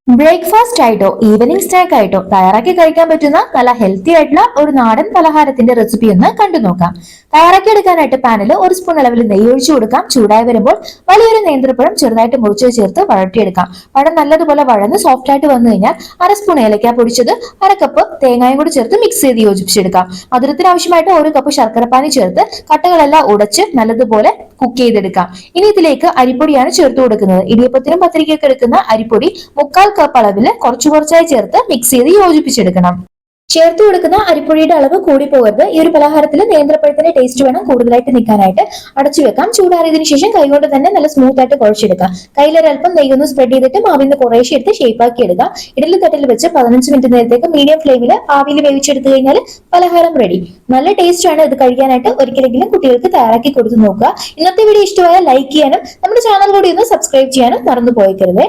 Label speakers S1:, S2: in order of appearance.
S1: Breakfast ആയിട്ടോ evening snack ആയിട്ടോ തയ്യാറാക്കി കഴിക്കാൻ പറ്റുന്ന നല്ല ഹെൽത്തി ആയിട്ടുള്ള ഒരു നാടൻ പലഹാരത്തിന്റെ റെസിപ്പി ഒന്ന് കണ്ടു നോക്കാം. തയ്യാറാക്കി എടുക്കാനായിട്ട് പാനിൽ ഒരു സ്പൂൺ അളവിൽ നെയ്യ് ഒഴിച്ചു കൊടുക്കാം. ചൂടായി വരുമ്പോൾ വലിയൊരു നേന്ത്രപ്പഴം ചെറുതായിട്ട് മുറിച്ച് ചേർത്ത് വഴറ്റിയെടുക്കാം. പഴം നല്ലതുപോലെ വഴന്ന് സോഫ്റ്റ് ആയിട്ട് വന്നു കഴിഞ്ഞാൽ അര സ്പൂൺ ഏലക്ക പൊടിച്ചത്, അര കപ്പ് തേങ്ങായും കൂടി ചേർത്ത് മിക്സ് ചെയ്ത് യോജിപ്പിച്ചെടുക്കാം. മധുരത്തിന് ആവശ്യമായിട്ട് ഒരു കപ്പ് ശർക്കരപ്പാനി ചേർത്ത് കട്ടകളെല്ലാം ഉടച്ച് നല്ലതുപോലെ കുക്ക് ചെയ്തെടുക്കാം. ഇനി ഇതിലേക്ക് അരിപ്പൊടിയാണ് ചേർത്ത് കൊടുക്കുന്നത്. ഇടിയപ്പത്തിനും പത്തിരിക്കൊക്കെ എടുക്കുന്ന അരിപ്പൊടി 1/4 കപ്പ് അളവിൽ കുറച്ചു കുറച്ചായി ചേർത്ത് മിക്സ് ചെയ്ത് യോജിപ്പിച്ചെടുക്കണം. ചേർത്ത് കൊടുക്കുന്ന അരിപ്പൊടിയുടെ അളവ് കൂടി പോകരുത്. ഈ ഒരു പലഹാരത്തിൽ നേന്ത്രപ്പഴത്തിന്റെ ടേസ്റ്റ് വേണം കൂടുതലായിട്ട് നിൽക്കാനായിട്ട്. അടച്ചു വെക്കാം. ചൂടാറിയതിനു ശേഷം കൈകൊണ്ട് തന്നെ നല്ല സ്മൂത്ത് ആയിട്ട് കുഴച്ചെടുക്കാം. കയ്യിലൊരൽപ്പം നെയ്യൊന്ന് സ്പ്രെഡ് ചെയ്തിട്ട് മാവിന്ന് കുറേശ്ശെ എടുത്ത് ഷേപ്പാക്കി എടുക്കാം. ഇഡലി തട്ടിൽ വെച്ച് 15 മിനിറ്റ് നേരത്തേക്ക് മീഡിയം ഫ്ലെയിമിൽ ആവിയിൽ വേവിച്ചെടുത്തു കഴിഞ്ഞാൽ പലഹാരം റെഡി. നല്ല ടേസ്റ്റ് ആണ് ഇത് കഴിക്കാനായിട്ട്. ഒരിക്കലെങ്കിലും കുട്ടികൾക്ക് തയ്യാറാക്കി കൊടുത്തു നോക്കുക. ഇന്നത്തെ വീഡിയോ ഇഷ്ടമായ ലൈക്ക് ചെയ്യാനും നമ്മുടെ ചാനൽ കൂടി ഒന്ന് സബ്സ്ക്രൈബ് ചെയ്യാനും മറന്നു പോയേക്കരുതേ.